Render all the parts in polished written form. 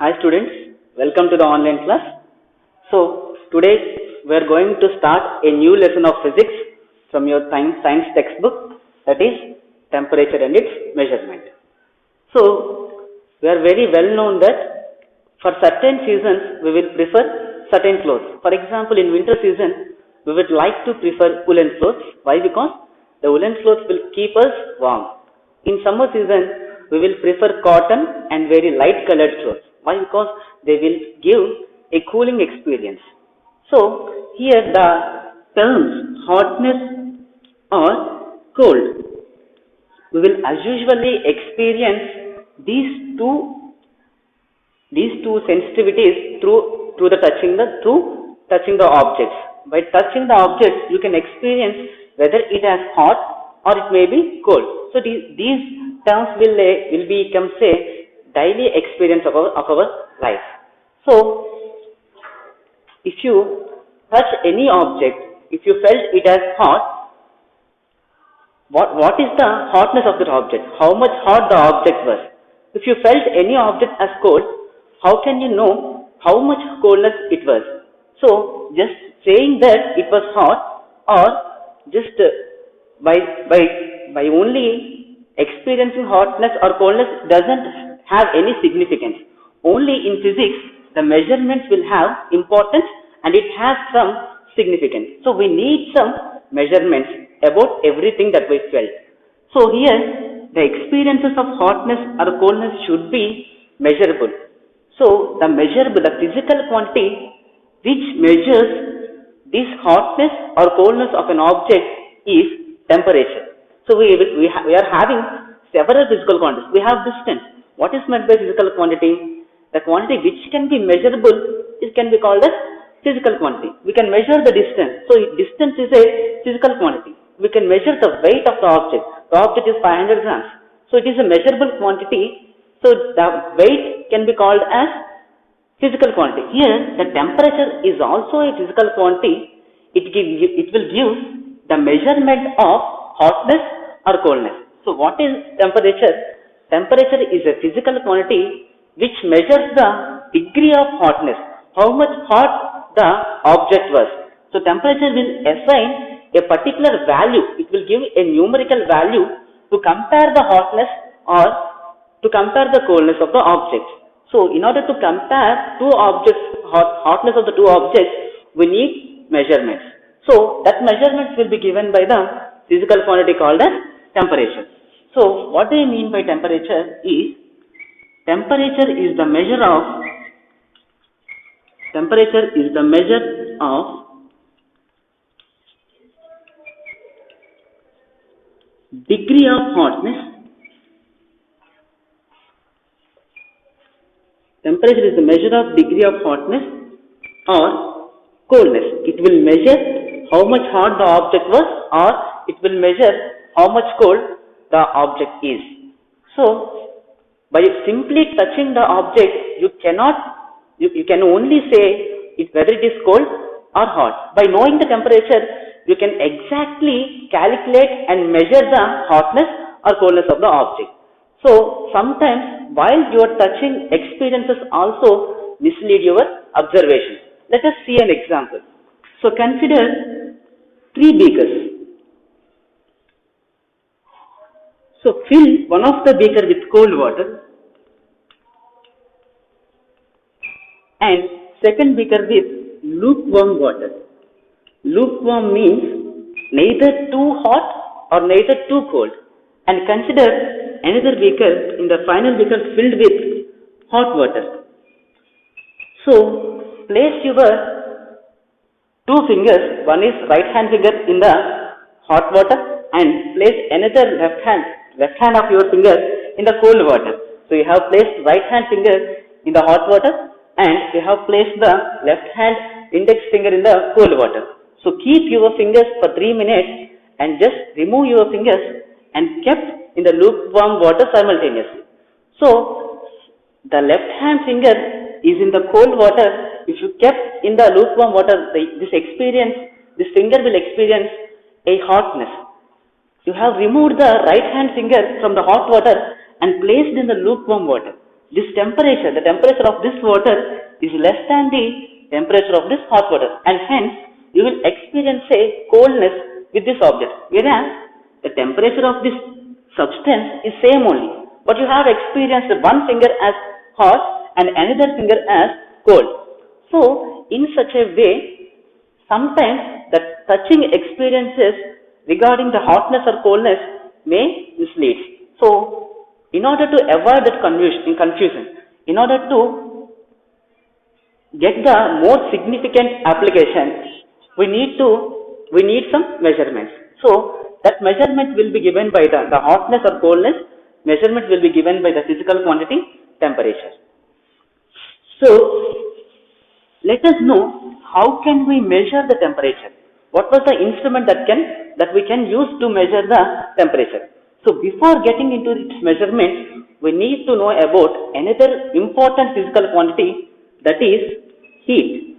Hi students, welcome to the online class. So today we are going to start a new lesson of physics from your science textbook, that is temperature and its measurement. So we are very well known that for certain seasons we will prefer certain clothes. For example, in winter season we would like to prefer woolen clothes. Why? Because the woolen clothes will keep us warm. In summer season we will prefer cotton and very light colored clothes. Why? Because they will give a cooling experience. So here the terms hotness or cold, we will as usually experience these two sensitivities through touching the objects. By touching the objects, you can experience whether it is hot or it may be cold. So these terms will become say daily experience of our life. So if you touch any object, if you felt it as hot, what is the hotness of that object? How much hot the object was? If you felt any object as cold, how can you know how much coldness it was? So just saying that it was hot, or just by only experiencing hotness or coldness doesn't have any significance. Only in physics the measurements will have importance and it has some significance. So we need some measurements about everything that we felt. So here the experiences of hotness or coldness should be measurable. So the physical quantity which measures this hotness or coldness of an object is temperature. So we are having several physical quantities. We have distance. What is meant by physical quantity? The quantity which can be measurable, it can be called as physical quantity. We can measure the distance. So distance is a physical quantity. We can measure the weight of the object. The object is 500 grams. So it is a measurable quantity. So the weight can be called as physical quantity. Here the temperature is also a physical quantity. It will give the measurement of hotness or coldness. So what is temperature? Temperature is a physical quantity which measures the degree of hotness, how much hot the object was. So temperature will assign a particular value. It will give a numerical value to compare the hotness or to compare the coldness of the object. So in order to compare two objects, hotness of the two objects, we need measurements. So that measurements will be given by the physical quantity called as temperature. So what do I mean by temperature is, temperature is the measure of degree of hotness. Temperature is the measure of degree of hotness or coldness. It will measure how much hot the object was, or it will measure how much cold the object is. So by simply touching the object, you can only say whether it is cold or hot. By knowing the temperature, you can exactly calculate and measure the hotness or coldness of the object. So sometimes while your touching experiences also mislead your observation. Let us see an example. So consider 3 beakers. So fill one of the beaker with cold water and second beaker with lukewarm water. Lukewarm means neither too hot or neither too cold. And consider another beaker, in the final beaker filled with hot water. So place your 2 fingers, one is right hand finger in the hot water and place another left hand of your finger in the cold water. So you have placed right hand finger in the hot water and you have placed the left hand index finger in the cold water. So keep your fingers for 3 minutes and just remove your fingers and kept in the lukewarm water simultaneously. So the left hand finger is in the cold water. If you kept in the lukewarm water, this finger will experience a hotness. You have removed the right hand finger from the hot water and placed in the lukewarm water. this temperature, the temperature of this water is less than the temperature of this hot water, and hence you will experience a coldness with this object, whereas the temperature of this substance is same only, but you have experienced one finger as hot and another finger as cold. So in such a way, sometimes the touching experiences regarding the hotness or coldness may mislead. So in order to avoid that confusion, in order to get the more significant application, we need some measurements. So that measurement will be given by the hotness or coldness measurement will be given by the physical quantity temperature. So let us know how can we measure the temperature. What was the instrument that we can use to measure the temperature? So before getting into its measurement, we need to know about another important physical quantity, that is heat.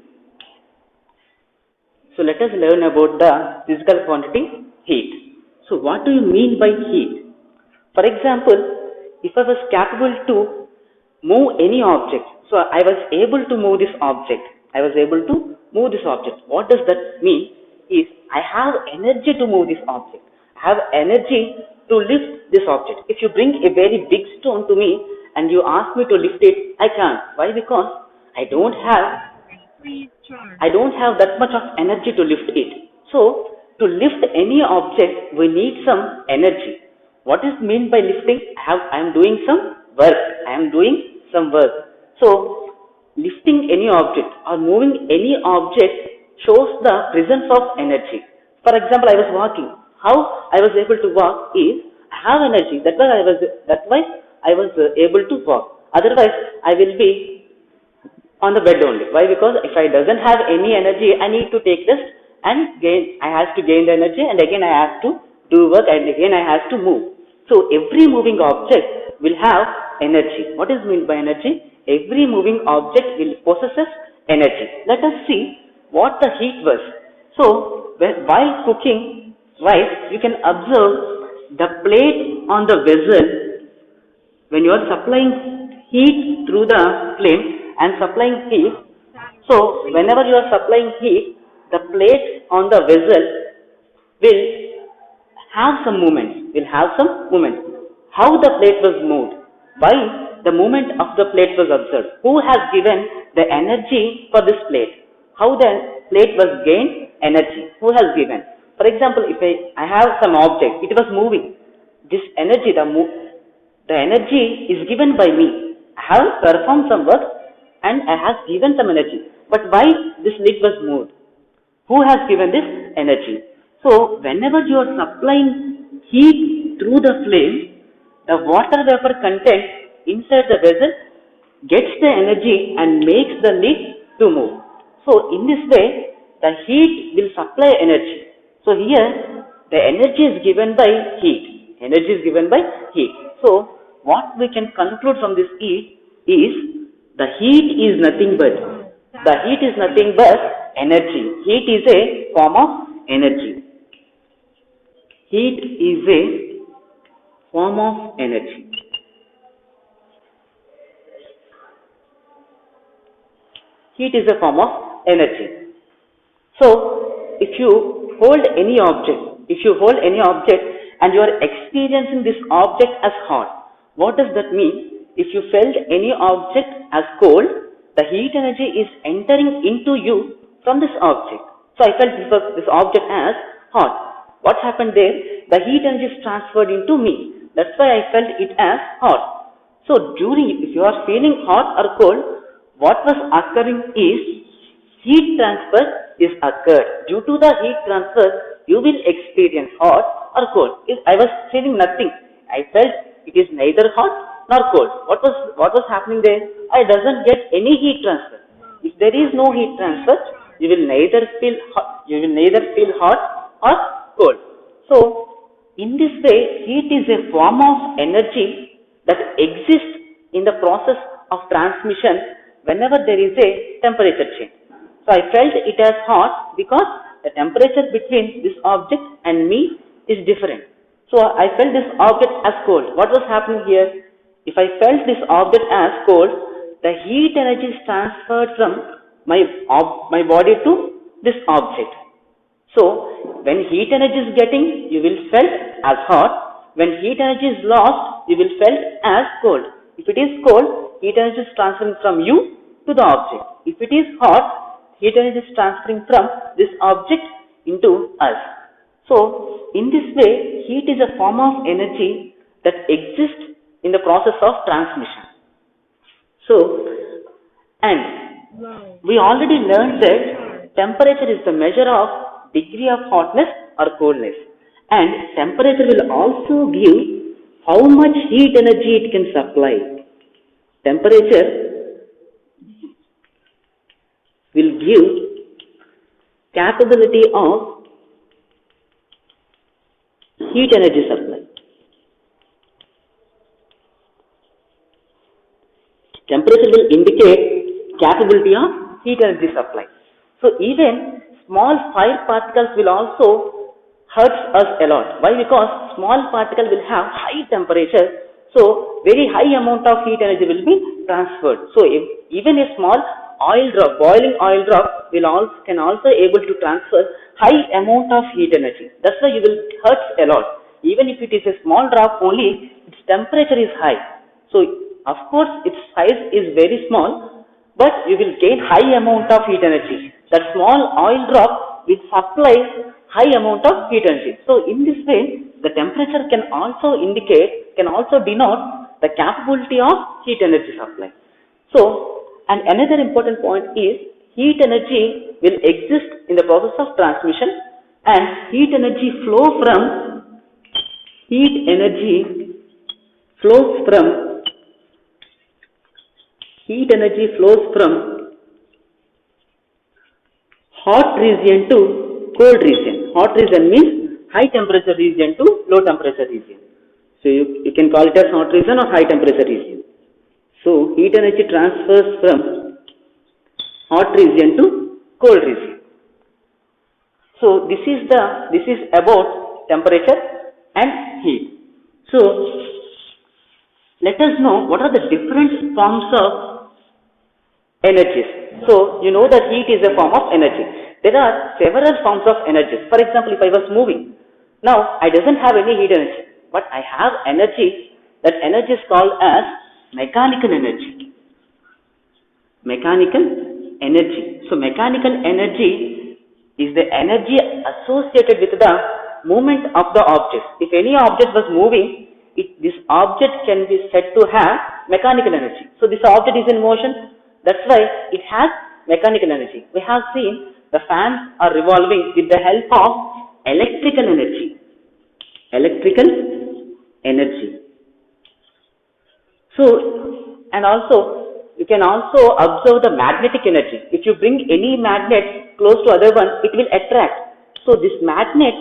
So let us learn about the physical quantity heat. So what do you mean by heat? For example, if I was capable to move any object, so I was able to move this object. What does that mean? Is I have energy to move this object. I have energy to lift this object. If you bring a very big stone to me and you ask me to lift it, I can't. Why? Because I don't have that much of energy to lift it. So to lift any object, we need some energy. What is meant by lifting? I am doing some work. So lifting any object or moving any object shows the presence of energy. For example, I was walking. How I was able to walk is I have energy. That's why I was able to walk. Otherwise, I will be on the bed only. Why? Because if I doesn't have any energy, I need to take rest and I have to gain the energy, and again I have to do work, and again I have to move. So every moving object will have energy. What is meant by energy? Every moving object will possess energy. Let us see what the heat was. So while cooking rice, you can observe the plate on the vessel. When you are supplying heat through the flame and supplying heat, so whenever you are supplying heat, the plate on the vessel will have some movement. How the plate was moved? By the movement of the plate was observed. Who has given the energy for this plate? How the plate was gained energy? Who has given? For example, if I have some object, it was moving. This energy, the energy is given by me. I have performed some work and I have given some energy. But why this lid was moved? Who has given this energy? So whenever you are supplying heat through the flame, the water vapor content inside the vessel gets the energy and makes the lid to move. So in this way, the heat will supply energy. So here, the energy is given by heat. So what we can conclude from this is the heat is nothing but energy. Heat is a form of energy. Heat is a form of energy. Heat is a form of energy. So if you hold any object and you are experiencing this object as hot, what does that mean? If you felt any object as cold, the heat energy is entering into you from this object. So I felt this object as hot. What happened there? The heat energy is transferred into me. That's why I felt it as hot. So if you are feeling hot or cold, what was occurring is heat transfer is occurred. Due to the heat transfer, you will experience hot or cold. If I was feeling nothing, I felt it is neither hot nor cold. What was happening there? I doesn't get any heat transfer. If there is no heat transfer, you will neither feel hot or cold. So in this way, heat is a form of energy that exists in the process of transmission whenever there is a temperature change. So I felt it as hot because the temperature between this object and me is different. So I felt this object as cold. What was happening here? if I felt this object as cold, the heat energy is transferred from my body to this object. So, when heat energy is getting, you will felt as hot. When heat energy is lost, you will felt as cold. If it is cold, heat energy is transferring from you to the object. If it is hot, heat energy is transferring from this object into us. So, in this way, heat is a form of energy that exists in the process of transmission. So, and we already learned that temperature is the measure of degree of hotness or coldness, and temperature will also give how much heat energy it can supply. Temperature will give capability of heat energy supply. Temperature will indicate capability of heat energy supply. So even small fire particles will also hurt us a lot. Why? Because small particle will have high temperature, so very high amount of heat energy will be transferred. So even a small oil drop, boiling oil drop can also able to transfer high amount of heat energy. That's why you will hurt a lot. Even if it is a small drop only, its temperature is high. So of course its size is very small, but you will gain high amount of heat energy. That small oil drop will supply high amount of heat energy. So in this way, the temperature can also denote the capability of heat energy supply. So, and another important point is heat energy will exist in the process of transmission, and heat energy flows from hot region to cold region. Hot region means high temperature region to low temperature region. So you can call it as hot region or high temperature region. So heat energy transfers from hot region to cold region. So this is about temperature and heat. So let us know what are the different forms of energies. So you know that heat is a form of energy. There are several forms of energies. For example, if I was moving, now I doesn't have any heat energy, but I have energy. That energy is called as mechanical energy. Mechanical energy. So mechanical energy is the energy associated with the movement of the object. If any object was moving, this object can be said to have mechanical energy. So this object is in motion. That's why it has mechanical energy. We have seen the fans are revolving with the help of electrical energy. Electrical energy. So, and also, you can also observe the magnetic energy. If you bring any magnet close to other one, it will attract. So, this magnet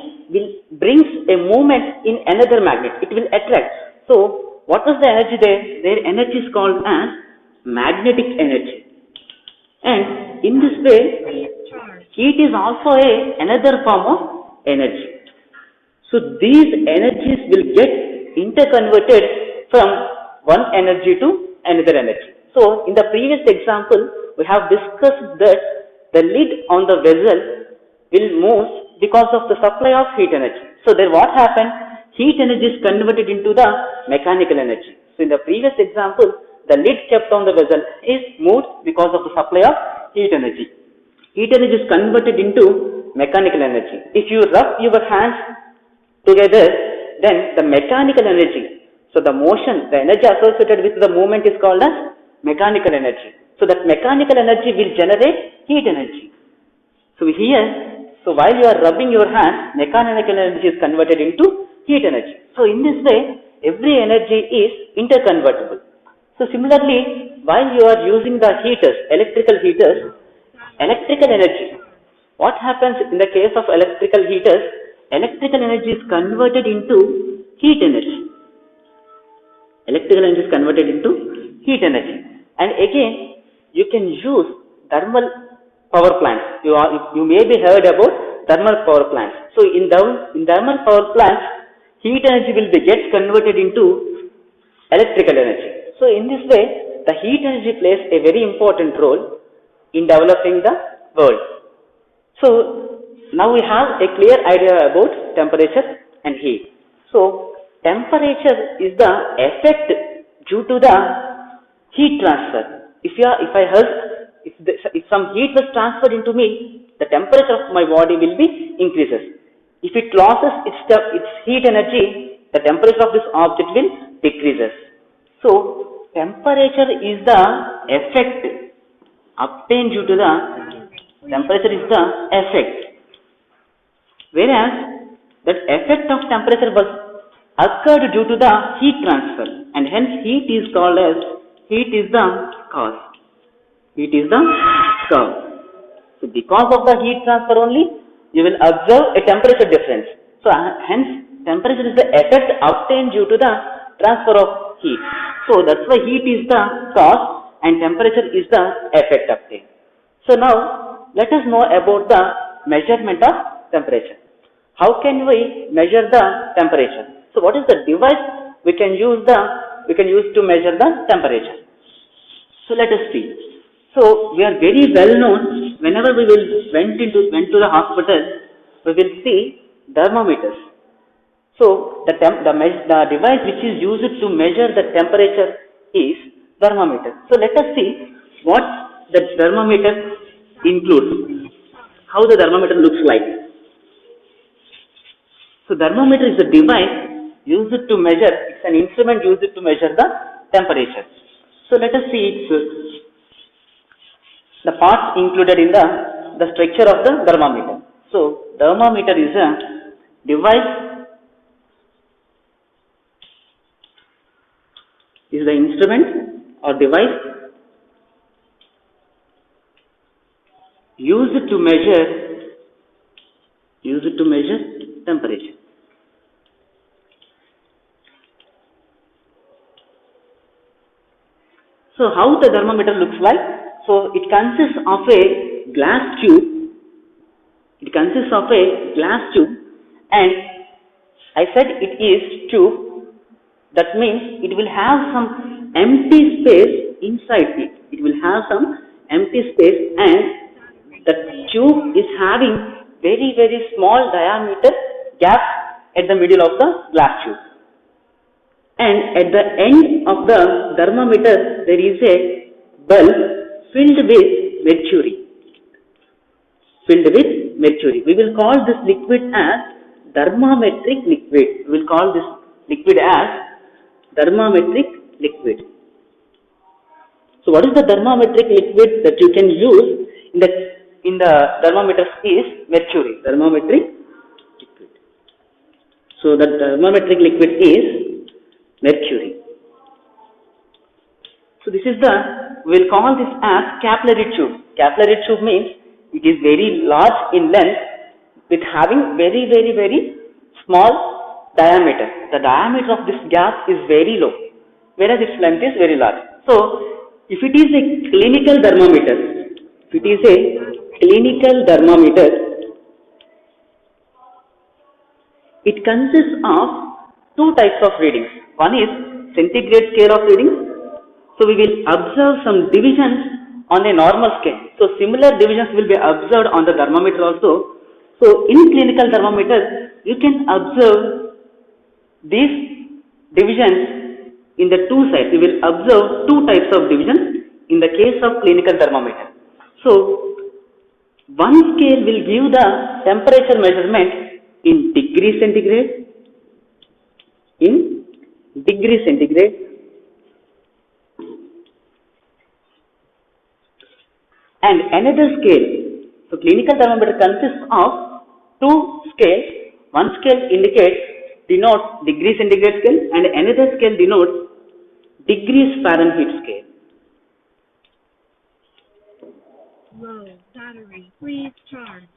brings a movement in another magnet. It will attract. So, what was the energy there? Their energy is called as magnetic energy. And in this way, heat is also another form of energy. So these energies will get interconverted from one energy to another energy. So in the previous example, we have discussed that the lid on the vessel will move because of the supply of heat energy. So there what happened? Heat energy is converted into the mechanical energy. So in the previous example, the lid kept on the vessel is moved because of the supply of heat energy. Heat energy is converted into mechanical energy. If you rub your hands together, then the mechanical energy, so the motion, the energy associated with the movement is called as mechanical energy. So that mechanical energy will generate heat energy. So here, so while you are rubbing your hands, mechanical energy is converted into heat energy. So in this way, every energy is interconvertible. So similarly, while you are using the heaters, electrical heaters, electrical energy, what happens in the case of electrical heaters? Electrical energy is converted into heat energy. Electrical energy is converted into heat energy. And again, you can use thermal power plants. You may be heard about thermal power plants. So in thermal power plants, heat energy will be gets converted into electrical energy. So in this way, the heat energy plays a very important role in developing the world. So now we have a clear idea about temperature and heat. So temperature is the effect due to the heat transfer. If some heat was transferred into me, the temperature of my body will be increases. If it loses its heat energy, the temperature of this object will decreases. So temperature is the effect obtained due to the temperature is the effect, whereas that effect of temperature was occurred due to the heat transfer, and hence heat is called as heat is the cause. Heat is the cause. So because of the heat transfer only, you will observe a temperature difference. So hence temperature is the effect obtained due to the transfer of heat. So that's why heat is the cause and temperature is the effect obtained. So now let us know about the measurement of temperature. How can we measure the temperature? So what is the device we can use to measure the temperature? So let us see. So we are very well known, whenever we went to the hospital, we will see thermometers. So the device which is used to measure the temperature is thermometer. So let us see what the thermometer includes, how the thermometer looks like. So thermometer is a device used to measure, it's an instrument used to measure the temperature. So let us see the parts included in the structure of the thermometer. So thermometer is a device, is the instrument or device used to measure temperature. So how the thermometer looks like? So it consists of a glass tube. And I said it is tube. That means it will have some empty space inside it. It will have some empty space, and the tube is having very, very small diameter gap at the middle of the glass tube. And at the end of the thermometer, there is a bulb filled with mercury. We will call this liquid as thermometric liquid. We will call this liquid as thermometric liquid. So what is the thermometric liquid that you can use in the thermometers is mercury. Thermometric liquid. So the thermometric liquid is mercury. So this is we will call this as capillary tube. Capillary tube means it is very large in length with having very, very, very small diameter. The diameter of this gas is very low, whereas its length is very large. So if it is a clinical thermometer, it consists of two types of readings. One is centigrade scale of readings. So we will observe some divisions on a normal scale. So similar divisions will be observed on the thermometer also. So in clinical thermometer, you can observe these divisions in the two sides. We will observe two types of divisions in the case of clinical thermometer. So one scale will give the temperature measurement in degree centigrade, and another scale. So clinical thermometer consists of two scales. One scale denotes degree centigrade scale, and another scale denotes degrees Fahrenheit scale. Low battery, please charge.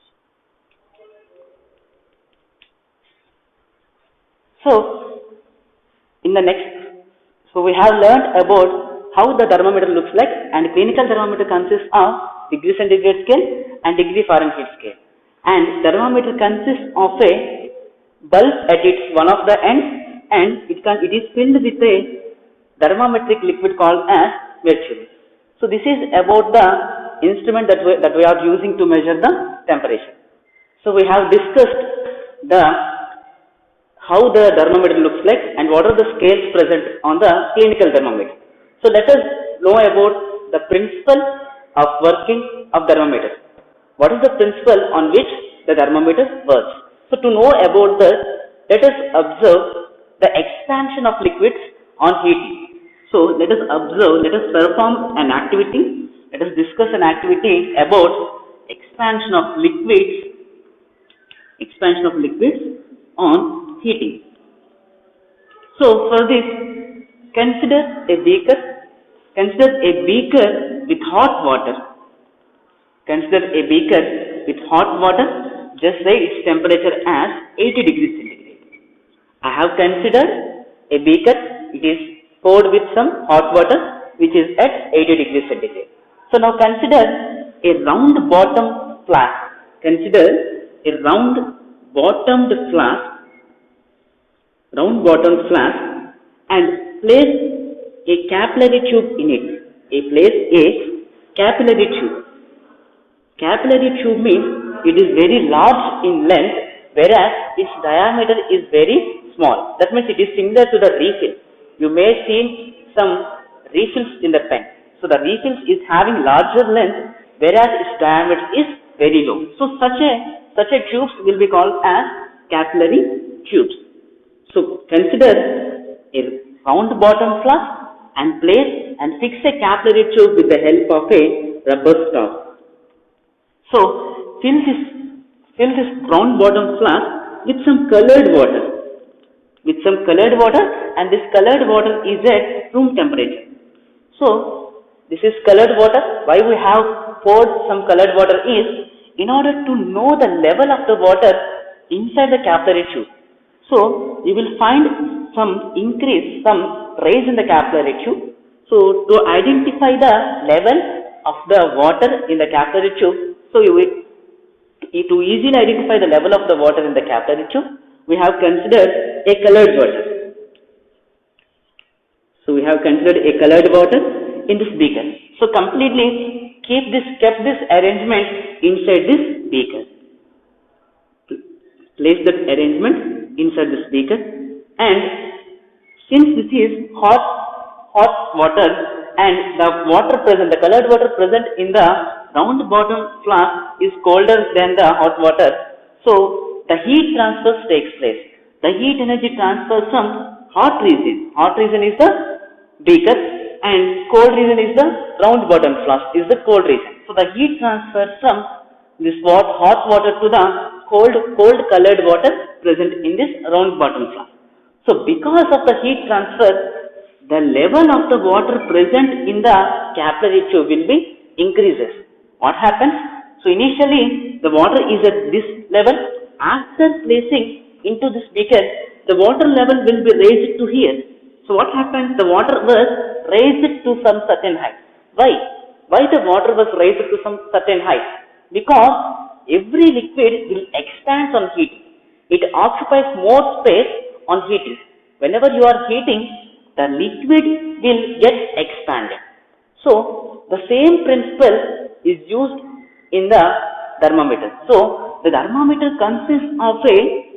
So we have learned about how the thermometer looks like, and clinical thermometer consists of degree centigrade scale and degree Fahrenheit scale. And thermometer consists of a bulb at its one of the ends, and it is filled with thermometric liquid called as mercury. So this is about the instrument that we are using to measure the temperature. So we have discussed how the thermometer looks like and what are the scales present on the clinical thermometer. So let us know about the principle of working of thermometer. What is the principle on which the thermometer works? So to know about this, let us observe the expansion of liquids on heating. So let us perform an activity, let us discuss an activity about expansion of liquids on heating. So for this, consider a beaker with hot water. Consider a beaker with hot water. Just say its temperature as 80 degrees centigrade. I have considered a beaker. It is poured with some hot water which is at 80 degrees centigrade. So now consider a round bottom flask. Consider a round bottomed flask and place a capillary tube in it. Place a capillary tube. Capillary tube means it is very large in length, whereas its diameter is very small. That means it is similar to the refill. You may see some refills in the pen. So the refills is having larger length, whereas its diameter is very low. So such a tubes will be called as capillary tubes. So consider a round bottom flask and place and fix a capillary tube with the help of a rubber stop. So fill this round bottom flask with some colored water. And this colored water is at room temperature. So this is colored water. Why we have poured some colored water is in order to know the level of the water inside the capillary tube. So you will find some rise in the capillary tube. So to identify the level of the water in the capillary tube, to easily identify the level of the water in the capillary tube, we have considered a colored water. So we have considered a colored water in this beaker. So completely kept this arrangement inside this beaker. Place that arrangement inside this beaker, and since this is hot water and the colored water present in the round bottom flask is colder than the hot water, so the heat transfer takes place. The heat energy transfers from hot region is the beaker and cold region is the round bottom flask is the cold region. So the heat transfers from this hot water to the cold colored water present in this round bottom flask. So because of the heat transfer, the level of the water present in the capillary tube will be increases. What happens? So initially the water is at this level. After placing into this beaker, the water level will be raised to here. So what happens? The water was raised to some certain height. Why? Why the water was raised to some certain height? Because every liquid will expand on heating. It occupies more space on heating. Whenever you are heating, the liquid will get expanded. So the same principle is used in the thermometer. So the thermometer consists of a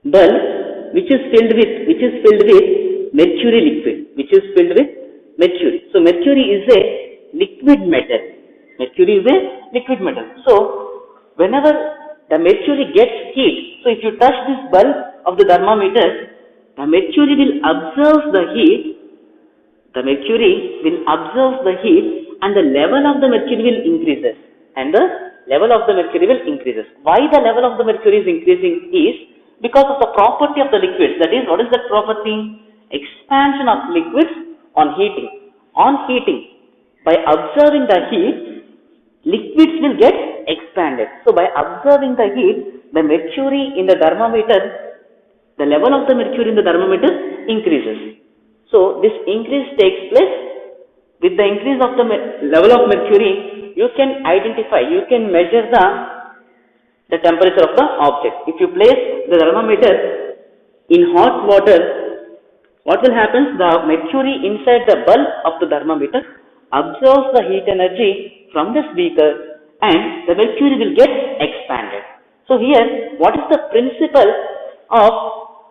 bulb which is filled with mercury liquid. So mercury is a liquid metal. So whenever the mercury gets heat, so if you touch this bulb of the thermometer, the mercury will absorb the heat. And the level of the mercury will increases. Why the level of the mercury is increasing is because of the property of the liquids. That is, what is that property? Expansion of liquids on heating. On heating, by observing the heat, liquids will get expanded. So by observing the heat, the mercury in the thermometer, the level of the mercury in the thermometer increases. So this increase takes place. With the increase of the level of mercury, you can measure the temperature of the object. If you place the thermometer in hot water, what will happen? The mercury inside the bulb of the thermometer absorbs the heat energy from this beaker and the mercury will get expanded. So here, what is the principle of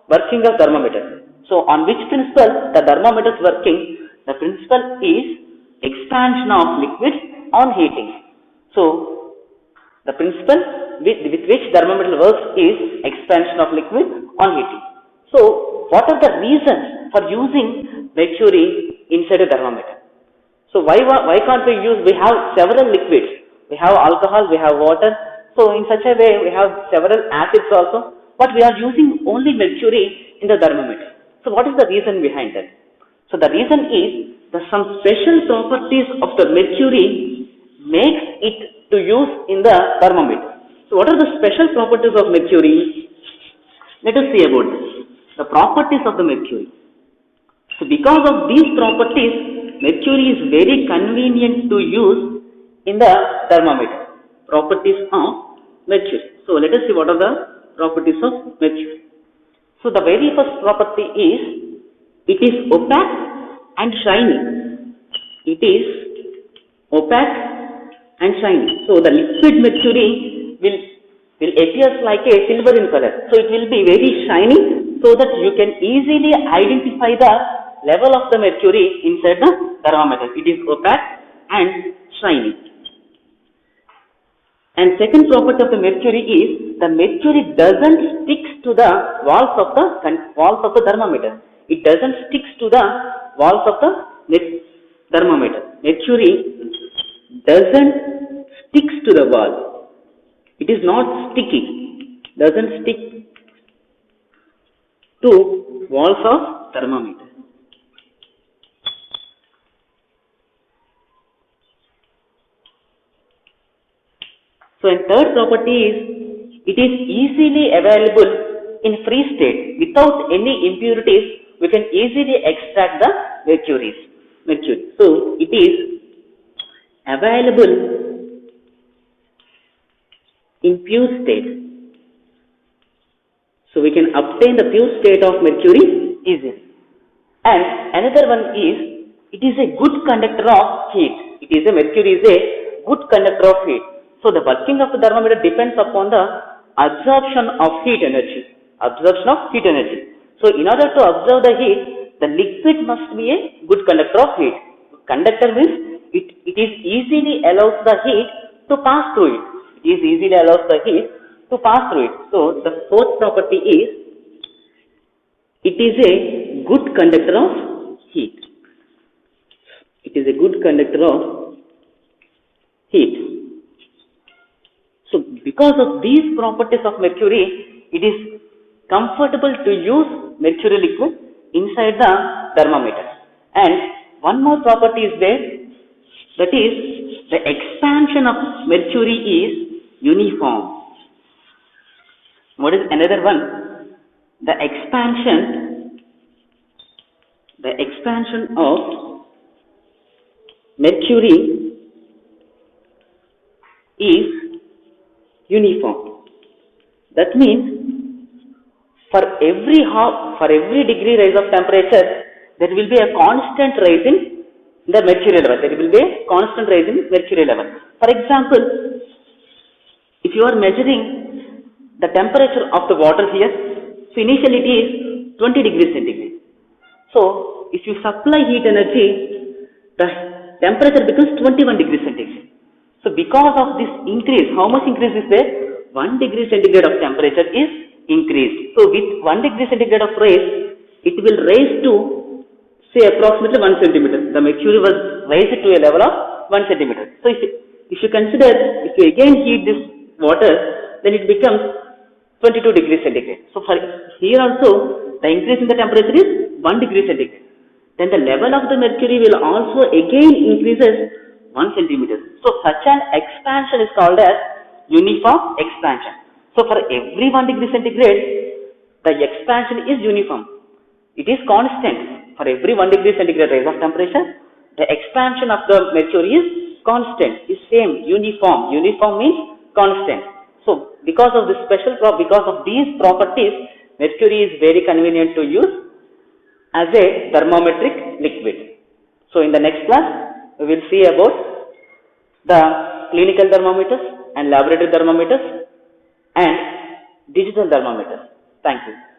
working of thermometer? So on which principle the thermometer is working? The principle is expansion of liquid on heating. So the principle with which thermometer works is expansion of liquid on heating. So what are the reasons for using mercury inside a thermometer? So why can't we use? We have several liquids. We have alcohol, we have water. So in such a way, we have several acids also. But we are using only mercury in the thermometer. So what is the reason behind that? So the reason is that some special properties of the mercury makes it to use in the thermometer. So what are the special properties of mercury? Let us see about this. The properties of the mercury. So because of these properties, mercury is very convenient to use in the thermometer. Properties of mercury. So let us see what are the properties of mercury. So the very first property is it is opaque and shiny. It is opaque and shiny. So the liquid mercury will appear like a silver in color. So it will be very shiny so that you can easily identify the level of the mercury inside the thermometer. It is opaque and shiny. And second property of the mercury is the mercury doesn't stick to the walls of the thermometer. It doesn't stick to the walls of the thermometer. Mercury doesn't stick to the wall. It is not sticky. Doesn't stick to walls of thermometer. So, and third property is it is easily available in free state without any impurities. We can easily extract the mercury. So, it is available in pure state. So, we can obtain the pure state of mercury easily. And another one is it is a good conductor of heat. Mercury is a good conductor of heat. So the working of the thermometer depends upon the absorption of heat energy. So in order to absorb the heat, the liquid must be a good conductor of heat. Conductor means it is easily allows the heat to pass through it. So the fourth property is it is a good conductor of heat. So because of these properties of mercury, it is comfortable to use mercury liquid inside the thermometer. And one more property is there, that is the expansion of mercury is uniform. What is another one? The expansion of mercury is uniform. That means for every degree rise of temperature, there will be a constant rise in the mercury level. For example, if you are measuring the temperature of the water here, so initially it is 20 degrees centigrade. So if you supply heat energy, the temperature becomes 21 degrees centigrade. So because of this increase, how much increase is there? 1 degree centigrade of temperature is increased. So with 1 degree centigrade of rise, it will raise to say approximately 1 centimeter. The mercury was raised to a level of 1 centimeter. So if you consider, if you again heat this water, then it becomes 22 degrees centigrade. So for here also, the increase in the temperature is 1 degree centigrade. Then the level of the mercury will also again increases 1 centimeter. So such an expansion is called as uniform expansion. So for every 1 degree centigrade, the expansion is uniform. It is constant. For every 1 degree centigrade rise of temperature, the expansion of the mercury is constant, is same, uniform. Uniform means constant. So because of this because of these properties, mercury is very convenient to use as a thermometric liquid. So in the next class, we will see about the clinical thermometers and laboratory thermometers and digital thermometers. Thank you.